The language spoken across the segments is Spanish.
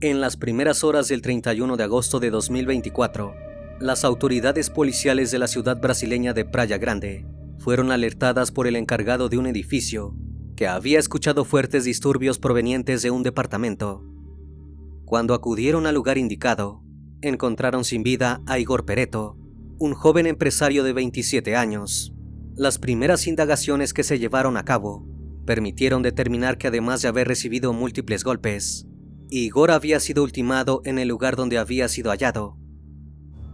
En las primeras horas del 31 de agosto de 2024, las autoridades policiales de la ciudad brasileña de Praia Grande fueron alertadas por el encargado de un edificio que había escuchado fuertes disturbios provenientes de un departamento. Cuando acudieron al lugar indicado, encontraron sin vida a Igor Pereto, un joven empresario de 27 años. Las primeras indagaciones que se llevaron a cabo permitieron determinar que además de haber recibido múltiples golpes, Igor había sido ultimado en el lugar donde había sido hallado.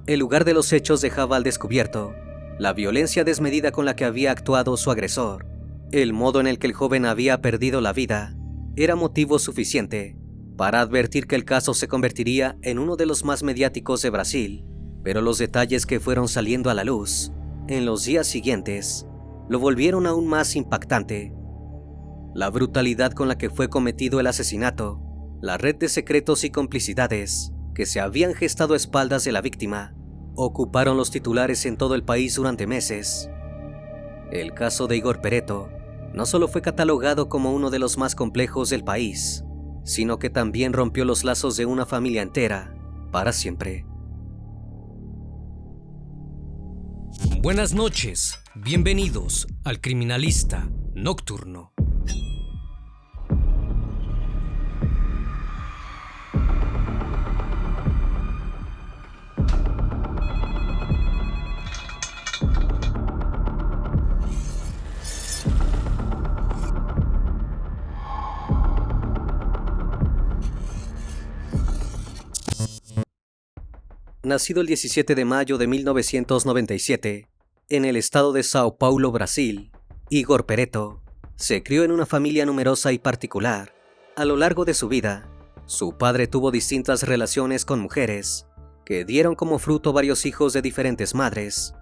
El lugar de los hechos dejaba al descubierto la violencia desmedida con la que había actuado su agresor. El modo en el que el joven había perdido la vida era motivo suficiente para advertir que el caso se convertiría en uno de los más mediáticos de Brasil, pero los detalles que fueron saliendo a la luz en los días siguientes lo volvieron aún más impactante. La brutalidad con la que fue cometido el asesinato, la red de secretos y complicidades que se habían gestado a espaldas de la víctima, ocuparon los titulares en todo el país durante meses. El caso de Igor Pereto no solo fue catalogado como uno de los más complejos del país, sino que también rompió los lazos de una familia entera para siempre. Buenas noches, bienvenidos al Criminalista Nocturno. Nacido el 17 de mayo de 1997, en el estado de Sao Paulo, Brasil, Igor Pereto se crió en una familia numerosa y particular. A lo largo de su vida, su padre tuvo distintas relaciones con mujeres, que dieron como fruto varios hijos de diferentes madres.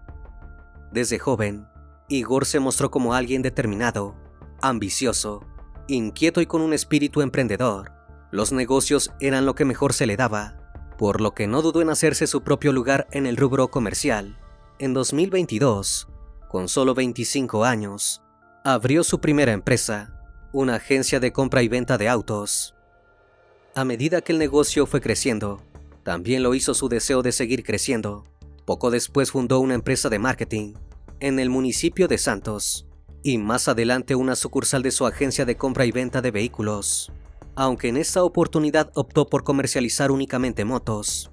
Desde joven, Igor se mostró como alguien determinado, ambicioso, inquieto y con un espíritu emprendedor. Los negocios eran lo que mejor se le daba, por lo que no dudó en hacerse su propio lugar en el rubro comercial. En 2022, con solo 25 años, abrió su primera empresa, una agencia de compra y venta de autos. A medida que el negocio fue creciendo, también lo hizo su deseo de seguir creciendo. Poco después fundó una empresa de marketing en el municipio de Santos y más adelante una sucursal de su agencia de compra y venta de vehículos, aunque en esta oportunidad optó por comercializar únicamente motos.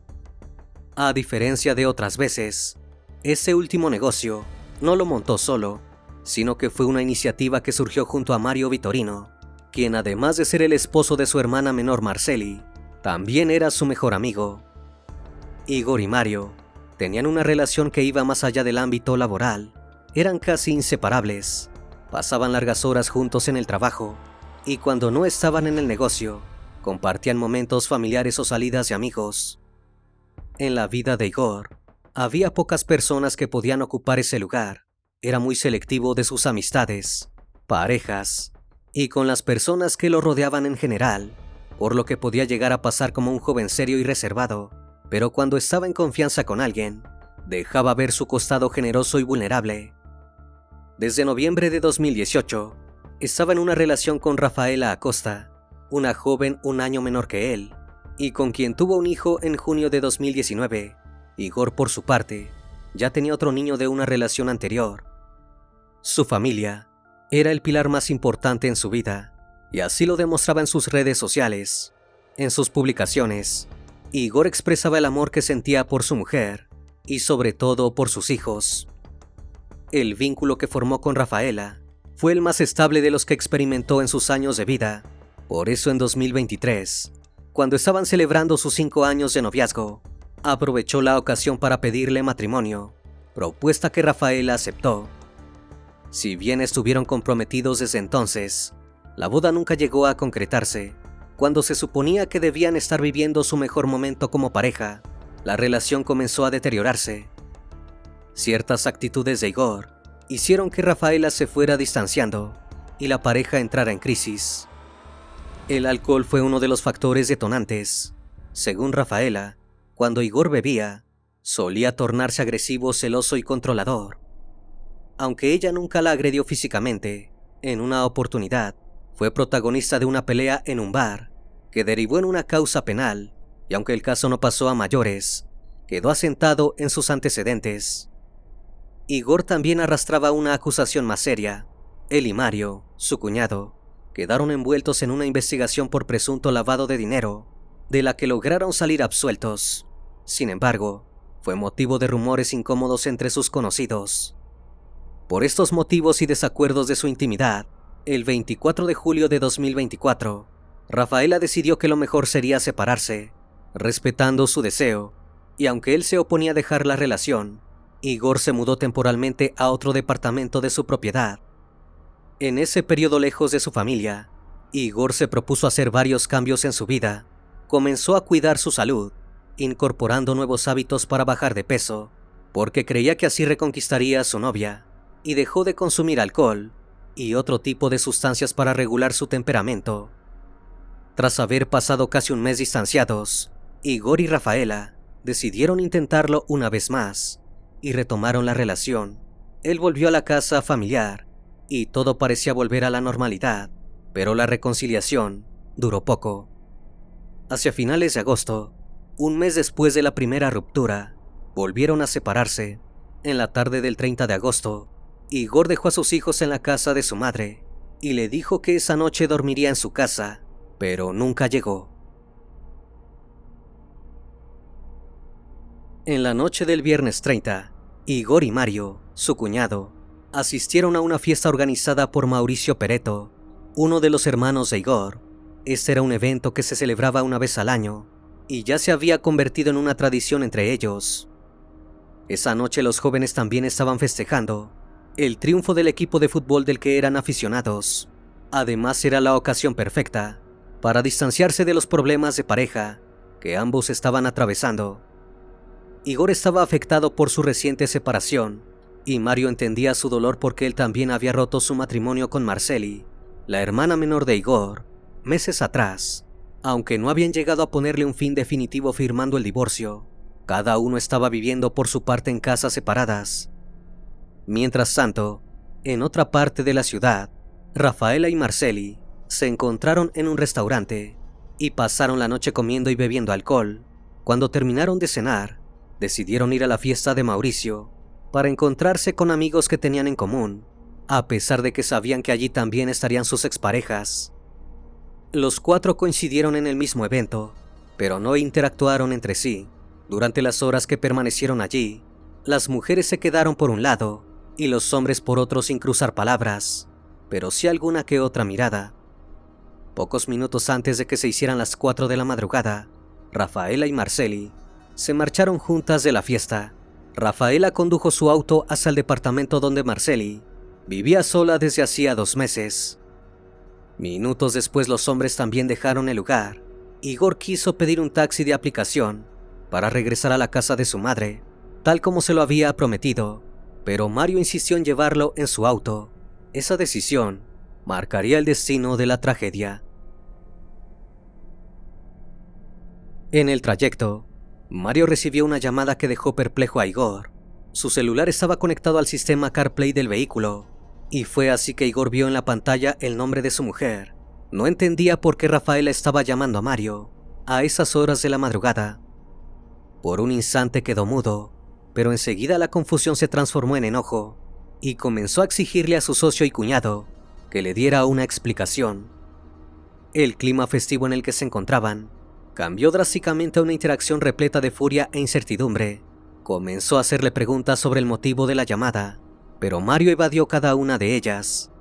A diferencia de otras veces, ese último negocio no lo montó solo, sino que fue una iniciativa que surgió junto a Mario Vitorino, quien además de ser el esposo de su hermana menor Marceli, también era su mejor amigo. Igor y Mario tenían una relación que iba más allá del ámbito laboral, eran casi inseparables, pasaban largas horas juntos en el trabajo, y cuando no estaban en el negocio, compartían momentos familiares o salidas de amigos. En la vida de Igor, había pocas personas que podían ocupar ese lugar. Era muy selectivo de sus amistades, parejas, y con las personas que lo rodeaban en general, por lo que podía llegar a pasar como un joven serio y reservado, pero cuando estaba en confianza con alguien, dejaba ver su costado generoso y vulnerable. Desde noviembre de 2018, estaba en una relación con Rafaela Acosta, una joven un año menor que él, y con quien tuvo un hijo en junio de 2019. Igor, por su parte, ya tenía otro niño de una relación anterior. Su familia era el pilar más importante en su vida, y así lo demostraba en sus redes sociales. En sus publicaciones, Igor expresaba el amor que sentía por su mujer, y sobre todo por sus hijos. El vínculo que formó con Rafaela fue el más estable de los que experimentó en sus años de vida. Por eso en 2023, cuando estaban celebrando sus 5 años de noviazgo, aprovechó la ocasión para pedirle matrimonio, propuesta que Rafaela aceptó. Si bien estuvieron comprometidos desde entonces, la boda nunca llegó a concretarse. Cuando se suponía que debían estar viviendo su mejor momento como pareja, la relación comenzó a deteriorarse. Ciertas actitudes de Igor hicieron que Rafaela se fuera distanciando y la pareja entrara en crisis. El alcohol fue uno de los factores detonantes. Según Rafaela, cuando Igor bebía, solía tornarse agresivo, celoso y controlador. Aunque ella nunca la agredió físicamente, en una oportunidad, fue protagonista de una pelea en un bar, que derivó en una causa penal, y aunque el caso no pasó a mayores, quedó asentado en sus antecedentes. Igor también arrastraba una acusación más seria. Él y Mario, su cuñado, quedaron envueltos en una investigación por presunto lavado de dinero, de la que lograron salir absueltos. Sin embargo, fue motivo de rumores incómodos entre sus conocidos. Por estos motivos y desacuerdos de su intimidad, el 24 de julio de 2024, Rafaela decidió que lo mejor sería separarse, respetando su deseo, y aunque él se oponía a dejar la relación, Igor se mudó temporalmente a otro departamento de su propiedad. En ese periodo lejos de su familia, Igor se propuso hacer varios cambios en su vida. Comenzó a cuidar su salud, incorporando nuevos hábitos para bajar de peso, porque creía que así reconquistaría a su novia, y dejó de consumir alcohol y otro tipo de sustancias para regular su temperamento. Tras haber pasado casi un mes distanciados, Igor y Rafaela decidieron intentarlo una vez más y retomaron la relación. Él volvió a la casa familiar y todo parecía volver a la normalidad, pero la reconciliación duró poco. Hacia finales de agosto, un mes después de la primera ruptura, volvieron a separarse. En la tarde del 30 de agosto, Igor dejó a sus hijos en la casa de su madre y le dijo que esa noche dormiría en su casa, pero nunca llegó. En la noche del viernes 30, Igor y Mario, su cuñado, asistieron a una fiesta organizada por Mauricio Peretto, uno de los hermanos de Igor. Este era un evento que se celebraba una vez al año y ya se había convertido en una tradición entre ellos. Esa noche los jóvenes también estaban festejando el triunfo del equipo de fútbol del que eran aficionados. Además, era la ocasión perfecta para distanciarse de los problemas de pareja que ambos estaban atravesando. Igor estaba afectado por su reciente separación y Mario entendía su dolor porque él también había roto su matrimonio con Marceli, la hermana menor de Igor, meses atrás. Aunque no habían llegado a ponerle un fin definitivo firmando el divorcio, cada uno estaba viviendo por su parte en casas separadas. Mientras tanto, en otra parte de la ciudad, Rafaela y Marceli se encontraron en un restaurante y pasaron la noche comiendo y bebiendo alcohol. Cuando terminaron de cenar, decidieron ir a la fiesta de Mauricio para encontrarse con amigos que tenían en común, a pesar de que sabían que allí también estarían sus exparejas. Los cuatro coincidieron en el mismo evento, pero no interactuaron entre sí. Durante las horas que permanecieron allí, las mujeres se quedaron por un lado y los hombres por otro sin cruzar palabras, pero sí alguna que otra mirada. Pocos minutos antes de que se hicieran las 4 de la madrugada, Rafaela y Marceli se marcharon juntas de la fiesta. Rafaela condujo su auto hasta el departamento donde Marceli vivía sola desde hacía 2 meses. Minutos después los hombres también dejaron el lugar. Igor quiso pedir un taxi de aplicación para regresar a la casa de su madre, tal como se lo había prometido, pero Mario insistió en llevarlo en su auto. Esa decisión marcaría el destino de la tragedia. En el trayecto, Mario recibió una llamada que dejó perplejo a Igor. Su celular estaba conectado al sistema CarPlay del vehículo, y fue así que Igor vio en la pantalla el nombre de su mujer. No entendía por qué Rafaela estaba llamando a Mario a esas horas de la madrugada. Por un instante quedó mudo, pero enseguida la confusión se transformó en enojo y comenzó a exigirle a su socio y cuñado que le diera una explicación. El clima festivo en el que se encontraban cambió drásticamente a una interacción repleta de furia e incertidumbre. Comenzó a hacerle preguntas sobre el motivo de la llamada, pero Mario evadió cada una de ellas.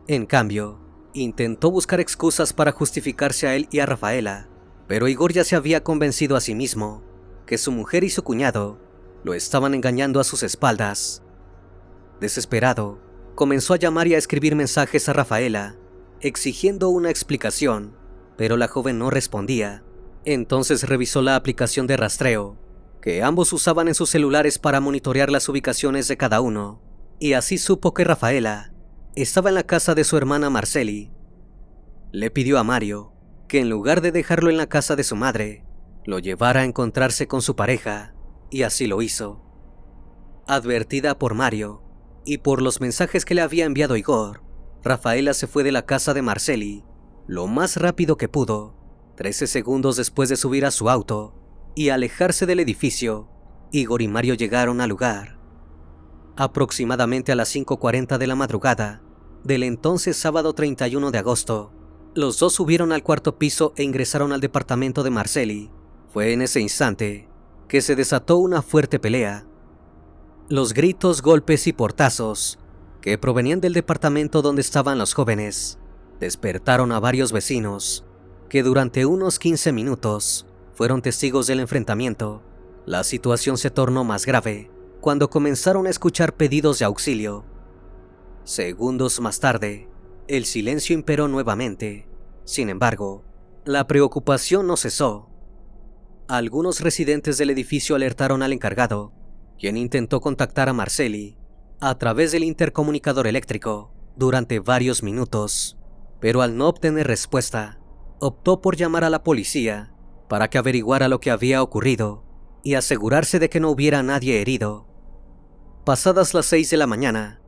En cambio, intentó buscar excusas para justificarse a él y a Rafaela, pero Igor ya se había convencido a sí mismo que su mujer y su cuñado lo estaban engañando a sus espaldas. Desesperado, comenzó a llamar y a escribir mensajes a Rafaela, exigiendo una explicación, pero la joven no respondía. Entonces revisó la aplicación de rastreo que ambos usaban en sus celulares para monitorear las ubicaciones de cada uno, y así supo que Rafaela estaba en la casa de su hermana Marceli. Le pidió a Mario que en lugar de dejarlo en la casa de su madre, lo llevara a encontrarse con su pareja, y así lo hizo. Advertida por Mario y por los mensajes que le había enviado Igor, Rafaela se fue de la casa de Marceli lo más rápido que pudo 13 segundos después de subir a su auto y alejarse del edificio, Igor y Mario llegaron al lugar. Aproximadamente a las 5:40 de la madrugada del entonces sábado 31 de agosto, los dos subieron al cuarto piso e ingresaron al departamento de Marceli. Fue en ese instante que se desató una fuerte pelea. Los gritos, golpes y portazos que provenían del departamento donde estaban los jóvenes despertaron a varios vecinos que durante unos 15 minutos fueron testigos del enfrentamiento. La situación se tornó más grave cuando comenzaron a escuchar pedidos de auxilio. Segundos más tarde, el silencio imperó nuevamente. Sin embargo, la preocupación no cesó. Algunos residentes del edificio alertaron al encargado, quien intentó contactar a Marceli a través del intercomunicador eléctrico durante varios minutos, pero al no obtener respuesta, optó por llamar a la policía para que averiguara lo que había ocurrido y asegurarse de que no hubiera nadie herido. Pasadas las 6 de la mañana,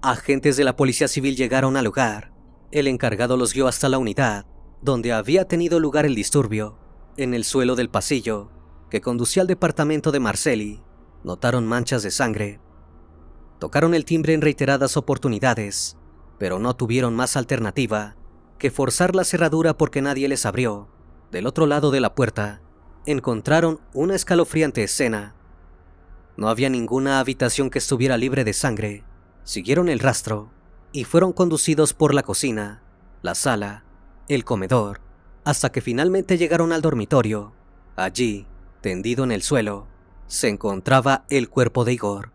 agentes de la policía civil llegaron al lugar. El encargado los guió hasta la unidad donde había tenido lugar el disturbio. En el suelo del pasillo que conducía al departamento de Marceli, notaron manchas de sangre. Tocaron el timbre en reiteradas oportunidades, pero no tuvieron más alternativa que forzar la cerradura porque nadie les abrió. Del otro lado de la puerta, encontraron una escalofriante escena. No había ninguna habitación que estuviera libre de sangre. Siguieron el rastro y fueron conducidos por la cocina, la sala, el comedor, hasta que finalmente llegaron al dormitorio. Allí, tendido en el suelo, se encontraba el cuerpo de Igor.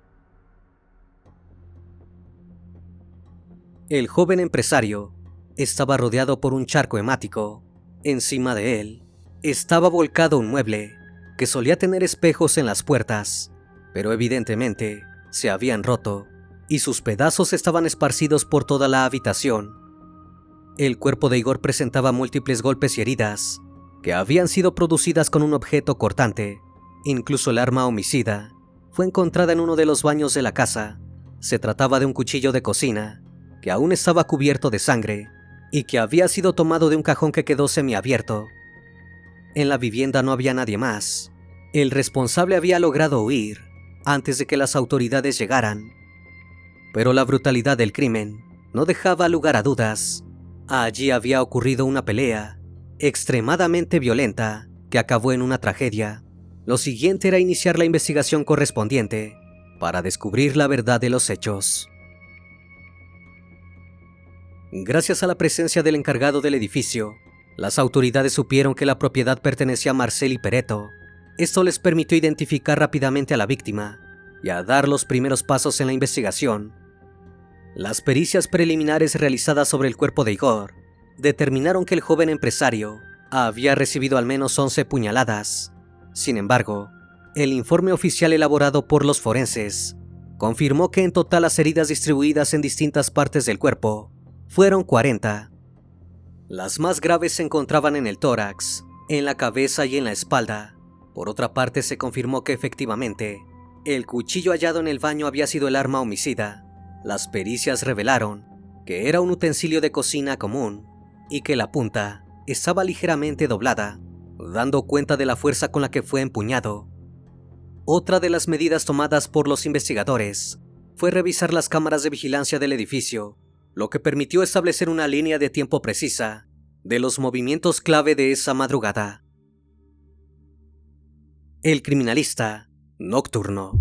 El joven empresario estaba rodeado por un charco hemático. Encima de él estaba volcado un mueble que solía tener espejos en las puertas, pero evidentemente se habían roto y sus pedazos estaban esparcidos por toda la habitación. El cuerpo de Igor presentaba múltiples golpes y heridas que habían sido producidas con un objeto cortante. Incluso el arma homicida fue encontrada en uno de los baños de la casa. Se trataba de un cuchillo de cocina que aún estaba cubierto de sangre y que había sido tomado de un cajón que quedó semiabierto. En la vivienda no había nadie más. El responsable había logrado huir antes de que las autoridades llegaran. Pero la brutalidad del crimen no dejaba lugar a dudas. Allí había ocurrido una pelea extremadamente violenta que acabó en una tragedia. Lo siguiente era iniciar la investigación correspondiente para descubrir la verdad de los hechos. Gracias a la presencia del encargado del edificio, las autoridades supieron que la propiedad pertenecía a Marceli Peretto. Esto les permitió identificar rápidamente a la víctima y a dar los primeros pasos en la investigación. Las pericias preliminares realizadas sobre el cuerpo de Igor determinaron que el joven empresario había recibido al menos 11 puñaladas. Sin embargo, el informe oficial elaborado por los forenses confirmó que en total las heridas distribuidas en distintas partes del cuerpo fueron 40. Las más graves se encontraban en el tórax, en la cabeza y en la espalda. Por otra parte, se confirmó que efectivamente, el cuchillo hallado en el baño había sido el arma homicida. Las pericias revelaron que era un utensilio de cocina común y que la punta estaba ligeramente doblada, dando cuenta de la fuerza con la que fue empuñado. Otra de las medidas tomadas por los investigadores fue revisar las cámaras de vigilancia del edificio, lo que permitió establecer una línea de tiempo precisa de los movimientos clave de esa madrugada. El criminalista nocturno.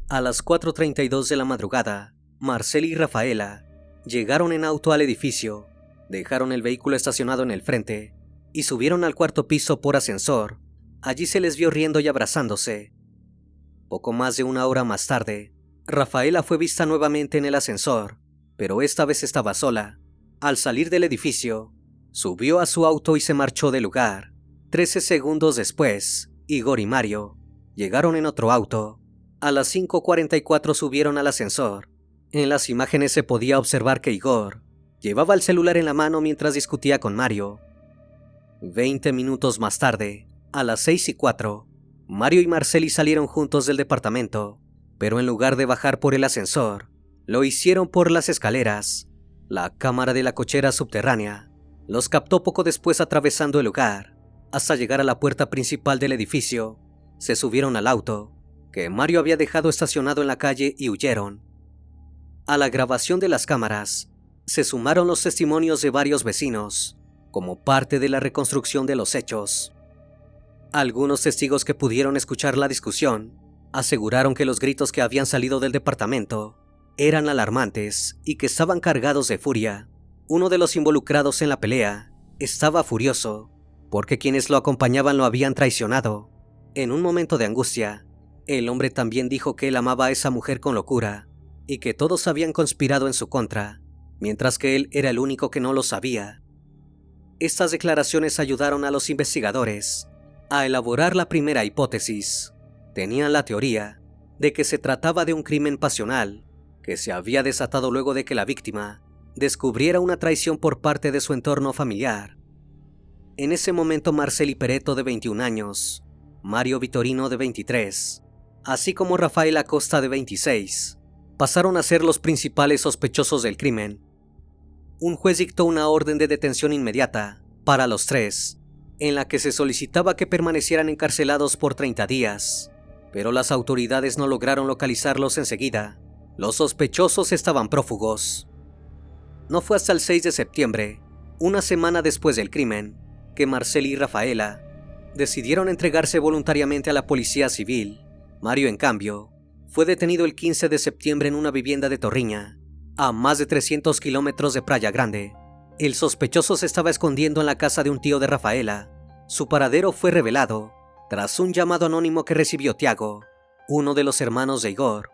A las 4:32 de la madrugada, Marceli y Rafaela llegaron en auto al edificio, dejaron el vehículo estacionado en el frente y subieron al cuarto piso por ascensor. Allí se les vio riendo y abrazándose. Poco más de una hora más tarde, Rafaela fue vista nuevamente en el ascensor, pero esta vez estaba sola. Al salir del edificio, subió a su auto y se marchó del lugar. 13 segundos después, Igor y Mario llegaron en otro auto. A las 5:44 subieron al ascensor. En las imágenes se podía observar que Igor llevaba el celular en la mano mientras discutía con Mario. 20 minutos más tarde, a las 6:04, Mario y Marceli salieron juntos del departamento, pero en lugar de bajar por el ascensor, lo hicieron por las escaleras, la cámara de la cochera subterránea. Los captó poco después atravesando el lugar. Hasta llegar a la puerta principal del edificio, se subieron al auto, que Mario había dejado estacionado en la calle, y huyeron. A la grabación de las cámaras, se sumaron los testimonios de varios vecinos, como parte de la reconstrucción de los hechos. Algunos testigos que pudieron escuchar la discusión aseguraron que los gritos que habían salido del departamento eran alarmantes y que estaban cargados de furia. Uno de los involucrados en la pelea estaba furioso porque quienes lo acompañaban lo habían traicionado. En un momento de angustia, el hombre también dijo que él amaba a esa mujer con locura y que todos habían conspirado en su contra, mientras que él era el único que no lo sabía. Estas declaraciones ayudaron a los investigadores a elaborar la primera hipótesis. Tenían la teoría de que se trataba de un crimen pasional que se había desatado luego de que la víctima descubriera una traición por parte de su entorno familiar. En ese momento, Marcely Peretto, de 21 años, Mario Vitorino, de 23, así como Rafael Acosta, de 26, pasaron a ser los principales sospechosos del crimen. Un juez dictó una orden de detención inmediata para los tres, en la que se solicitaba que permanecieran encarcelados por 30 días, pero las autoridades no lograron localizarlos enseguida. Los sospechosos estaban prófugos. No fue hasta el 6 de septiembre, una semana después del crimen, que Marcely y Rafaela decidieron entregarse voluntariamente a la policía civil. Mario, en cambio, fue detenido el 15 de septiembre en una vivienda de Torriña, a más de 300 kilómetros de Playa Grande. El sospechoso se estaba escondiendo en la casa de un tío de Rafaela. Su paradero fue revelado tras un llamado anónimo que recibió Tiago, uno de los hermanos de Igor.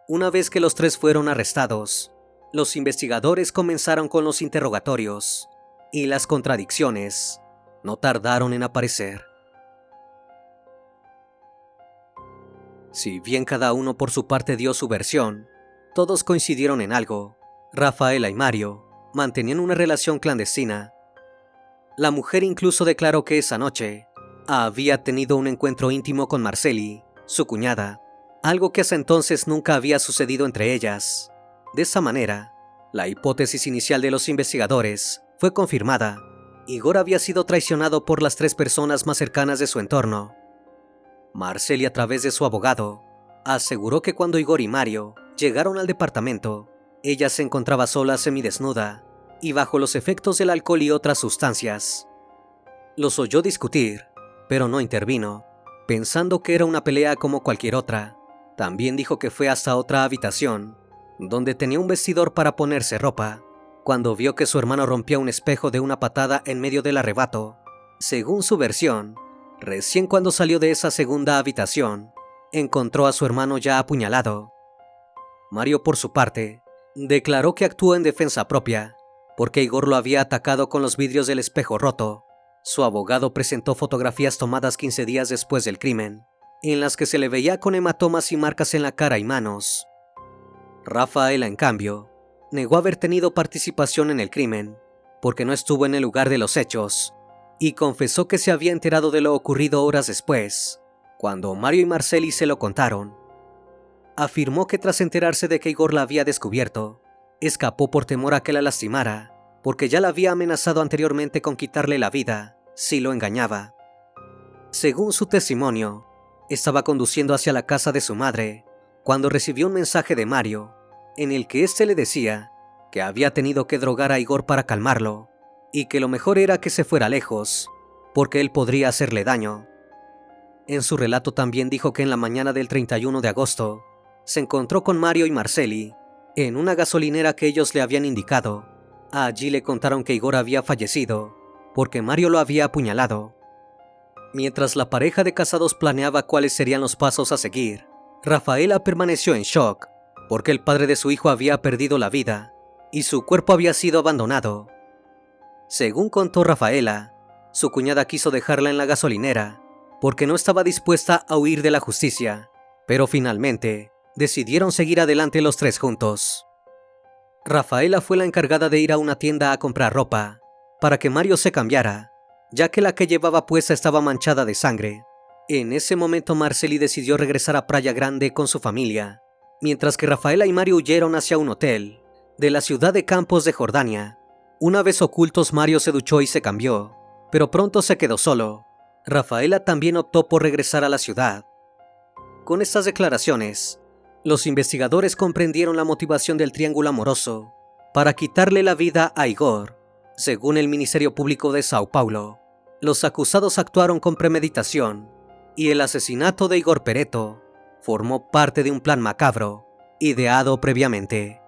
Una vez que los tres fueron arrestados, los investigadores comenzaron con los interrogatorios, y las contradicciones no tardaron en aparecer. Si bien cada uno por su parte dio su versión, todos coincidieron en algo. Rafaela y Mario mantenían una relación clandestina. La mujer incluso declaró que esa noche había tenido un encuentro íntimo con Marcely, su cuñada, algo que hasta entonces nunca había sucedido entre ellas. De esa manera, la hipótesis inicial de los investigadores fue confirmada. Igor había sido traicionado por las tres personas más cercanas de su entorno. Marcely, a través de su abogado, aseguró que cuando Igor y Mario llegaron al departamento, ella se encontraba sola, semidesnuda y bajo los efectos del alcohol y otras sustancias. Los oyó discutir, pero no intervino, pensando que era una pelea como cualquier otra. También dijo que fue hasta otra habitación, donde tenía un vestidor para ponerse ropa, cuando vio que su hermano rompía un espejo de una patada en medio del arrebato. Según su versión, recién cuando salió de esa segunda habitación, encontró a su hermano ya apuñalado. Mario, por su parte, declaró que actuó en defensa propia, porque Igor lo había atacado con los vidrios del espejo roto. Su abogado presentó fotografías tomadas 15 días después del crimen, en las que se le veía con hematomas y marcas en la cara y manos. Rafaela, en cambio, negó haber tenido participación en el crimen, porque no estuvo en el lugar de los hechos, y confesó que se había enterado de lo ocurrido horas después, cuando Mario y Marcely se lo contaron. Afirmó que tras enterarse de que Igor la había descubierto, escapó por temor a que la lastimara, porque ya la había amenazado anteriormente con quitarle la vida si lo engañaba. Según su testimonio, estaba conduciendo hacia la casa de su madre cuando recibió un mensaje de Mario, en el que éste le decía que había tenido que drogar a Igor para calmarlo, y que lo mejor era que se fuera lejos, porque él podría hacerle daño. En su relato también dijo que en la mañana del 31 de agosto, se encontró con Mario y Marcely en una gasolinera que ellos le habían indicado. Allí le contaron que Igor había fallecido, porque Mario lo había apuñalado. Mientras la pareja de casados planeaba cuáles serían los pasos a seguir, Rafaela permaneció en shock, porque el padre de su hijo había perdido la vida, y su cuerpo había sido abandonado. Según contó Rafaela, su cuñada quiso dejarla en la gasolinera, porque no estaba dispuesta a huir de la justicia, pero finalmente decidieron seguir adelante los tres juntos. Rafaela fue la encargada de ir a una tienda a comprar ropa, para que Mario se cambiara, ya que la que llevaba puesta estaba manchada de sangre. En ese momento Marcely decidió regresar a Playa Grande con su familia, mientras que Rafaela y Mario huyeron hacia un hotel de la ciudad de Campos de Jordania. Una vez ocultos, Mario se duchó y se cambió, pero pronto se quedó solo. Rafaela también optó por regresar a la ciudad. Con estas declaraciones, los investigadores comprendieron la motivación del triángulo amoroso para quitarle la vida a Igor. Según el Ministerio Público de Sao Paulo, los acusados actuaron con premeditación y el asesinato de Igor Peretto formó parte de un plan macabro ideado previamente.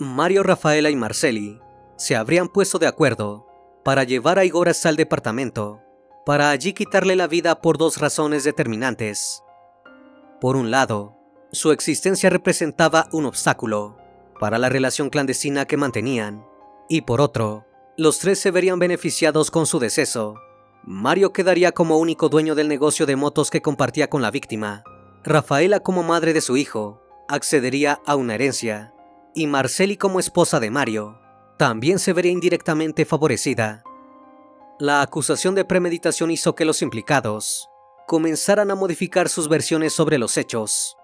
Mario, Rafaela y Marceli se habrían puesto de acuerdo para llevar a Igor hasta el departamento, para allí quitarle la vida por dos razones determinantes. Por un lado, su existencia representaba un obstáculo para la relación clandestina que mantenían, y por otro, los tres se verían beneficiados con su deceso. Mario quedaría como único dueño del negocio de motos que compartía con la víctima. Rafaela, como madre de su hijo, accedería a una herencia, y Marceli, como esposa de Mario, también se vería indirectamente favorecida. La acusación de premeditación hizo que los implicados comenzaran a modificar sus versiones sobre los hechos.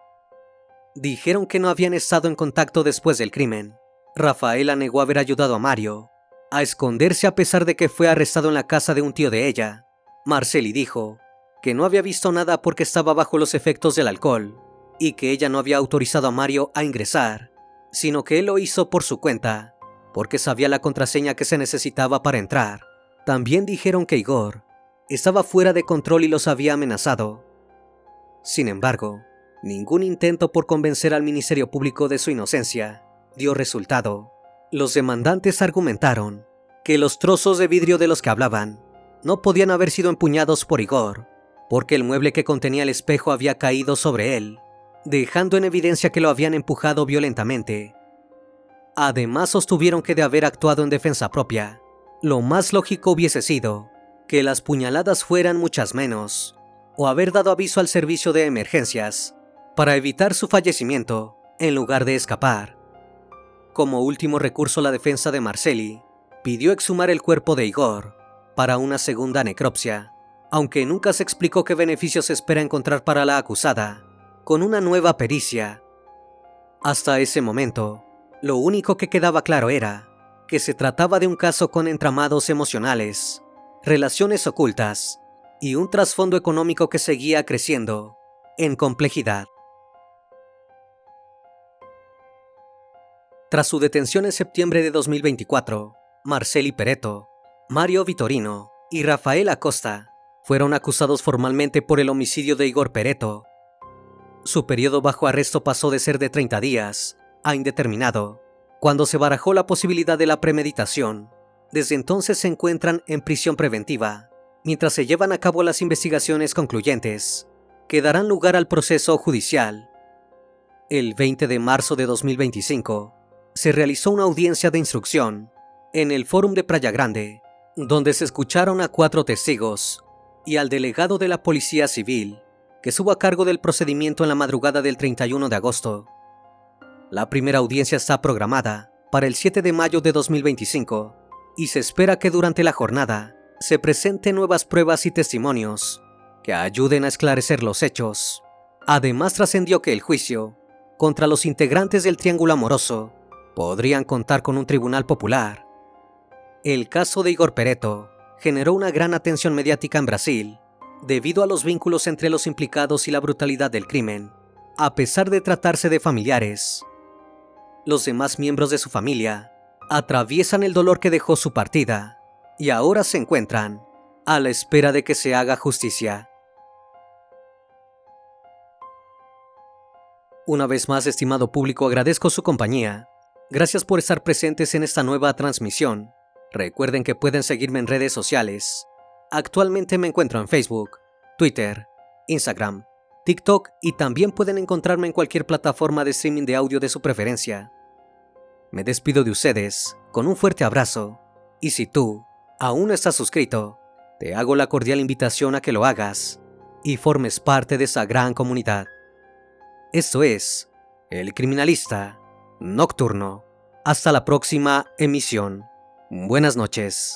Dijeron que no habían estado en contacto después del crimen. Rafaela negó haber ayudado a Mario a esconderse a pesar de que fue arrestado en la casa de un tío de ella. Marceli dijo que no había visto nada porque estaba bajo los efectos del alcohol y que ella no había autorizado a Mario a ingresar, sino que él lo hizo por su cuenta, porque sabía la contraseña que se necesitaba para entrar. También dijeron que Igor estaba fuera de control y los había amenazado. Sin embargo, ningún intento por convencer al Ministerio Público de su inocencia dio resultado. Los demandantes argumentaron que los trozos de vidrio de los que hablaban no podían haber sido empuñados por Igor, porque el mueble que contenía el espejo había caído sobre él, dejando en evidencia que lo habían empujado violentamente. Además, sostuvieron que de haber actuado en defensa propia, lo más lógico hubiese sido que las puñaladas fueran muchas menos, o haber dado aviso al servicio de emergencias para evitar su fallecimiento en lugar de escapar. Como último recurso, la defensa de Marceli pidió exhumar el cuerpo de Igor para una segunda necropsia, aunque nunca se explicó qué beneficios se espera encontrar para la acusada con una nueva pericia. Hasta ese momento, lo único que quedaba claro era que se trataba de un caso con entramados emocionales, relaciones ocultas y un trasfondo económico que seguía creciendo en complejidad. Tras su detención en septiembre de 2024, Marceli Peretto, Mario Vitorino y Rafael Acosta fueron acusados formalmente por el homicidio de Igor Peretto. Su periodo bajo arresto pasó de ser de 30 días a indeterminado, cuando se barajó la posibilidad de la premeditación. Desde entonces se encuentran en prisión preventiva, mientras se llevan a cabo las investigaciones concluyentes, que darán lugar al proceso judicial. El 20 de marzo de 2025, se realizó una audiencia de instrucción en el Fórum de Playa Grande, donde se escucharon a 4 testigos y al delegado de la Policía Civil, que estuvo a cargo del procedimiento en la madrugada del 31 de agosto. La primera audiencia está programada para el 7 de mayo de 2025 y se espera que durante la jornada se presenten nuevas pruebas y testimonios que ayuden a esclarecer los hechos. Además, trascendió que el juicio contra los integrantes del triángulo amoroso podrían contar con un tribunal popular. El caso de Igor Peretto generó una gran atención mediática en Brasil debido a los vínculos entre los implicados y la brutalidad del crimen. A pesar de tratarse de familiares, los demás miembros de su familia atraviesan el dolor que dejó su partida y ahora se encuentran a la espera de que se haga justicia. Una vez más, estimado público, agradezco su compañía. Gracias por estar presentes en esta nueva transmisión. Recuerden que pueden seguirme en redes sociales. Actualmente me encuentro en Facebook, Twitter, Instagram, TikTok y también pueden encontrarme en cualquier plataforma de streaming de audio de su preferencia. Me despido de ustedes con un fuerte abrazo y si tú aún no estás suscrito, te hago la cordial invitación a que lo hagas y formes parte de esa gran comunidad. Esto es El Criminalista Nocturno. Hasta la próxima emisión. Buenas noches.